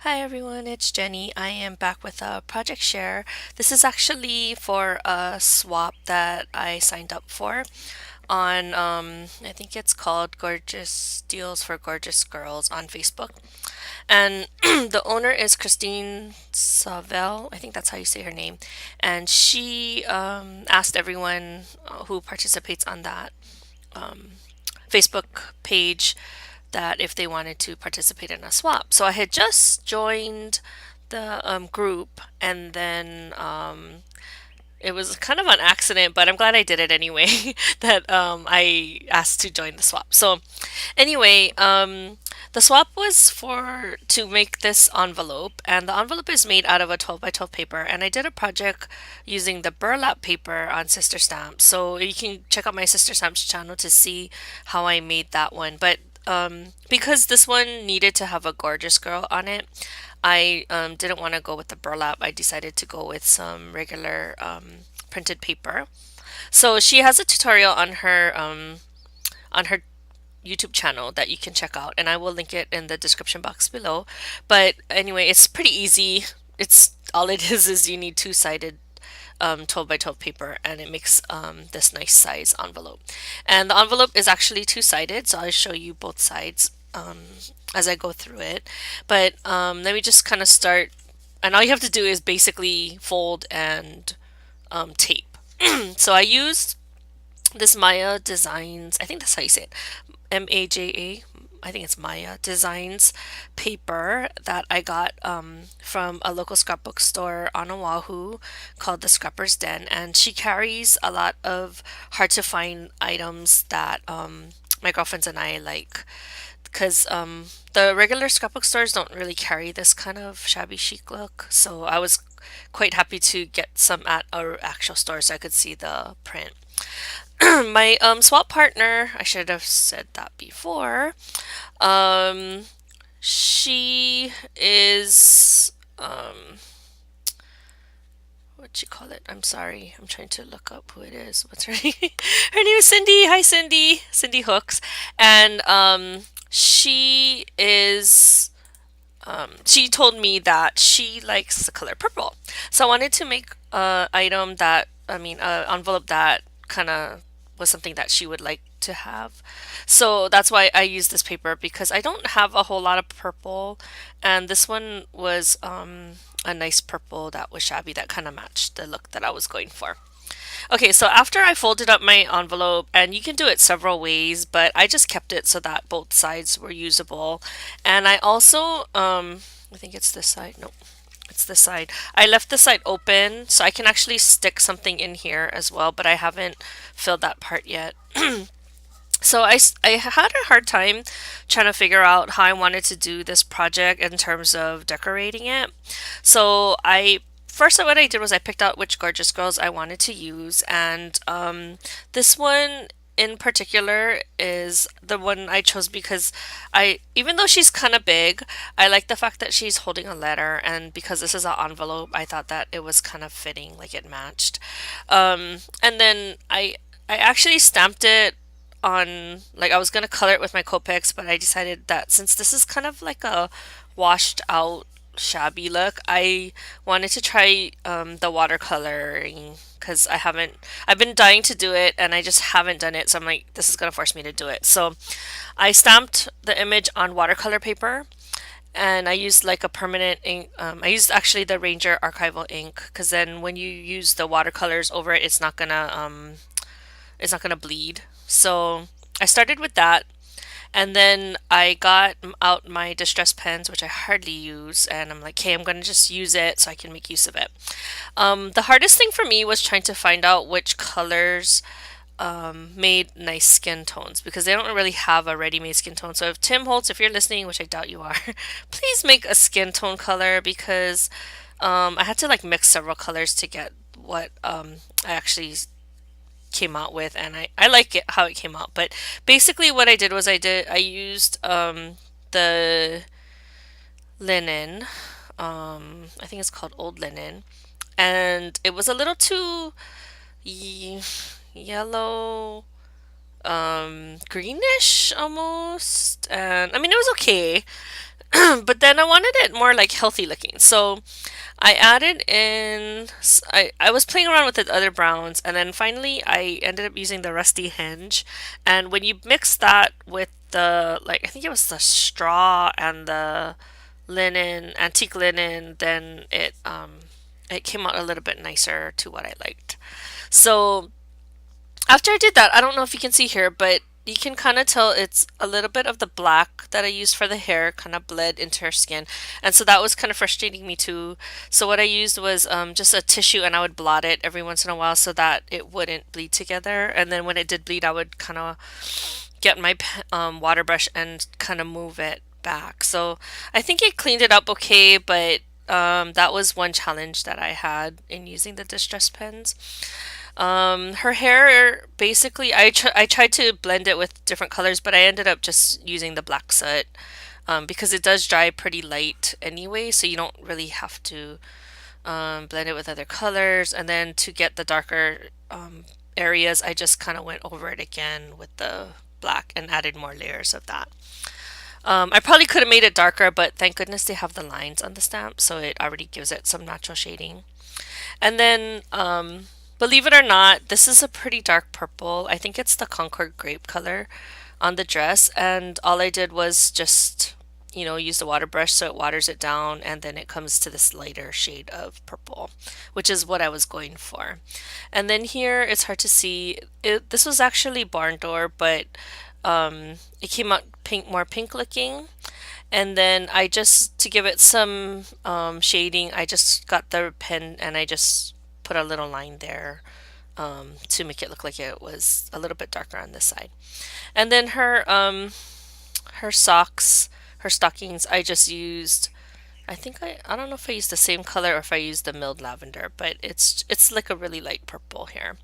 Hi everyone, it's Jenny. I am back with a project share. This is actually for a swap that I signed up for on I think it's called Gorgeous Deals for Gorgeous Girls on Facebook. And the owner is Christine Sawvell. I think that's how you say her name. And she asked everyone who participates on that Facebook page that if they wanted to participate in a swap. So I had just joined the group, and then it was kind of an accident, but I'm glad I did it anyway. That I asked to join the swap. So anyway, the swap was for to make this envelope, and the envelope is made out of a 12 by 12 paper. And I did a project using the burlap paper on Sister Stamps. So you can check out my Sister Stamps channel to see how I made that one. But because this one needed to have a gorgeous girl on it, I didn't want to go with the burlap. I decided to go with some regular printed paper. So she has a tutorial on her YouTube channel that you can check out, and I will link it in the description box below. But anyway, it's pretty easy. It's all it is you need two-sided 12 by 12 paper, and it makes this nice size envelope. And the envelope is actually two-sided, so I'll show you both sides as I go through it. But let me just kind of start, and all you have to do is basically fold and tape. So I used this Maya Designs, I think that's how you say it, Maja. I think it's Maya Designs paper that I got from a local scrapbook store on Oahu called the Scrapper's Den. And she carries a lot of hard to find items that my girlfriends and I like. Because the regular scrapbook stores don't really carry this kind of shabby chic look. So I was quite happy to get some at our actual store so I could see the print. My swap partner, I should have said that before. Um, she is what you call it? I'm sorry. I'm trying to look up who it is. What's her name? Her name is Cindy. Hi, Cindy. Cindy Hooks, and she is. She told me that she likes the color purple, so I wanted to make a item that a envelope that kind of was something that she would like to have. So that's why I use this paper because I don't have a whole lot of purple, and this one was a nice purple that was shabby that kind of matched the look that I was going for. Okay, so after I folded up my envelope, and you can do it several ways, but I just kept it so that both sides were usable. And I also, I think it's this side. Nope, it's this side. I left the side open so I can actually stick something in here as well, but I haven't filled that part yet. So I had a hard time trying to figure out how I wanted to do this project in terms of decorating it. So I first what I did was I picked out which gorgeous girls I wanted to use, and this one in particular is the one I chose because I even though she's kind of big, I like the fact that she's holding a letter, and because this is an envelope, I thought that it was kind of fitting, like it matched. And then I actually stamped it on, like, I was gonna color it with my Copics, but I decided that since this is kind of like a washed out shabby look, I wanted to try the watercoloring because I've been dying to do it and I just haven't done it. So I'm like, this is gonna force me to do it. So I stamped the image on watercolor paper, and I used like a permanent ink. I used actually the Ranger archival ink because then when you use the watercolors over it, it's not gonna bleed. So I started with that, and then I got out my distress pens, which I hardly use, and I'm like, hey, I'm gonna just use it so I can make use of it. The hardest thing for me was trying to find out which colors made nice skin tones because they don't really have a ready-made skin tone. So if Tim Holtz, if you're listening, which I doubt you are, please make a skin tone color because I had to like mix several colors to get what I actually came out with, and I like it how it came out. But basically what I did was I used the linen, I think it's called old linen, and it was a little too ye- yellow, greenish almost, and I mean it was okay. But then I wanted it more like healthy looking. So I added in, I was playing around with the other browns, and then finally I ended up using the rusty hinge. And when you mix that with the, like, I think it was the straw and the linen, antique linen, then it came out a little bit nicer to what I liked. So after I did that, I don't know if you can see here, but you can kind of tell it's a little bit of the black that I used for the hair kind of bled into her skin. And so that was kind of frustrating me too. So what I used was just a tissue, and I would blot it every once in a while so that it wouldn't bleed together. And then when it did bleed, I would kind of get my water brush and kind of move it back. So I think it cleaned it up okay, but that was one challenge that I had in using the distress pens. Her hair, basically, I tried to blend it with different colors, but I ended up just using the black soot because it does dry pretty light anyway, so you don't really have to blend it with other colors. And then to get the darker areas, I just kind of went over it again with the black and added more layers of that. I probably could have made it darker, but thank goodness they have the lines on the stamp, so it already gives it some natural shading. And then, believe it or not, this is a pretty dark purple. I think it's the Concord grape color on the dress. And all I did was just, use the water brush so it waters it down. And then it comes to this lighter shade of purple, which is what I was going for. And then here, it's hard to see. This was actually barn door, but it came out pink, more pink looking. And then I just, to give it some shading, I just got the pen and I just put a little line there to make it look like it was a little bit darker on this side. And then her socks, her stockings, I just used. I don't know if I used the same color or if I used the milled lavender, but it's like a really light purple here.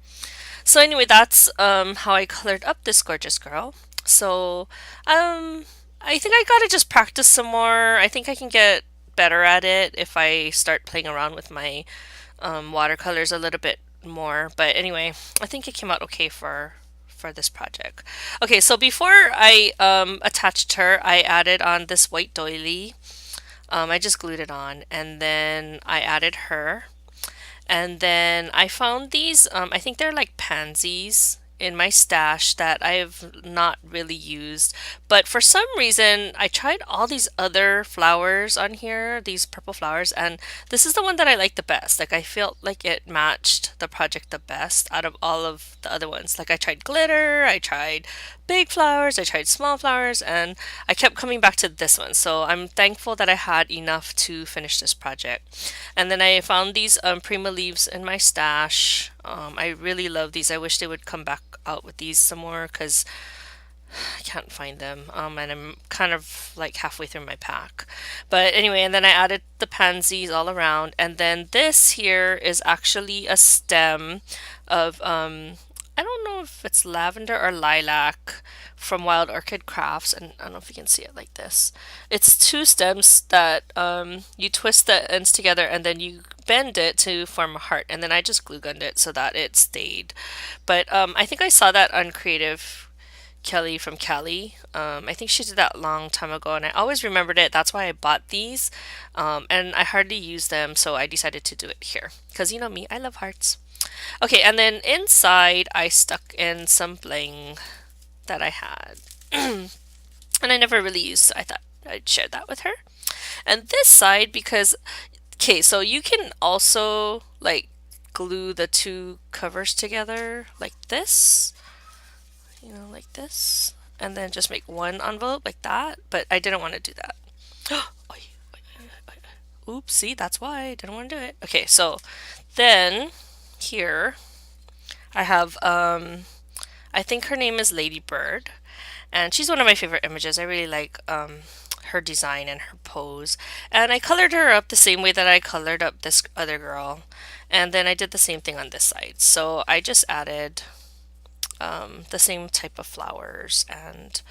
So anyway, that's how I colored up this gorgeous girl. So I think I gotta just practice some more. I think I can get better at it if I start playing around with my watercolors a little bit more. But anyway, I think it came out okay for this project. Okay, so before I attached her, I added on this white doily. I just glued it on, and then I added her. And then I found these, I think they're like pansies in my stash that I've not really used. But for some reason, I tried all these other flowers on here, these purple flowers, and this is the one that I like the best. Like I felt like it matched the project the best out of all of the other ones. Like I tried glitter, I tried big flowers, I tried small flowers, and I kept coming back to this one. So I'm thankful that I had enough to finish this project. And then I found these Prima leaves in my stash. I really love these. I wish they would come back out with these some more because I can't find them. And I'm kind of like halfway through my pack. But anyway, and then I added the pansies all around. And then this here is actually a stem of, I don't know if it's lavender or lilac from Wild Orchid Crafts. And I don't know if you can see it like this. It's two stems that you twist the ends together and then you bend it to form a heart. And then I just glue gunned it so that it stayed. But I think I saw that on Creative Kelly from Cali. I think she did that long time ago, and I always remembered it. That's why I bought these, and I hardly use them, so I decided to do it here. Because you know me, I love hearts. Okay, and then inside I stuck in some bling that I had, and I never really used, so I thought I'd share that with her. And this side, because, okay, so you can also like glue the two covers together like this, like this, and then just make one envelope like that. But I didn't want to do that. Oops, see, that's why I didn't want to do it. Okay, so then here I have, I think her name is Ladybird, and she's one of my favorite images. I really like her design and her pose. And I colored her up the same way that I colored up this other girl. And then I did the same thing on this side. So I just added the same type of flowers and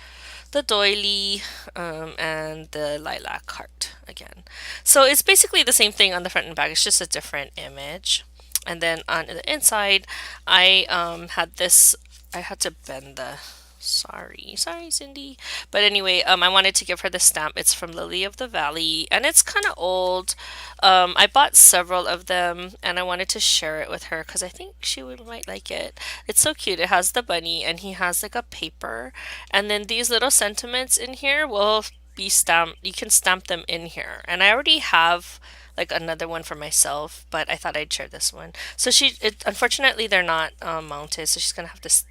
the doily and the lilac heart again. So it's basically the same thing on the front and back. It's just a different image. And then on the inside, I had this. I had to bend the Sorry, Cindy. But anyway, I wanted to give her the stamp. It's from Lily of the Valley, and it's kind of old. I bought several of them, and I wanted to share it with her because I think she would might like it. It's so cute. It has the bunny, and he has like a paper, and then these little sentiments in here will be stamped. You can stamp them in here, and I already have like another one for myself, but I thought I'd share this one. So unfortunately they're not mounted, so she's gonna have to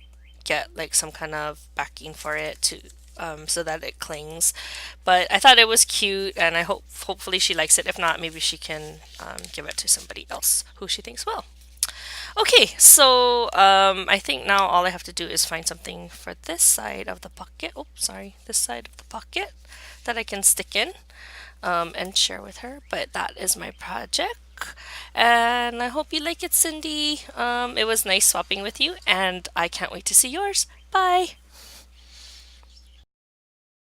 get like some kind of backing for it to so that it clings. But I thought it was cute, and I hopefully she likes it. If not, maybe she can give it to somebody else who she thinks will. Okay, so I think now all I have to do is find something for this side of the pocket. Oh, sorry, this side of the pocket that I can stick in and share with her. But that is my project. And I hope you like it, Cindy. It was nice swapping with you, and I can't wait to see yours. Bye.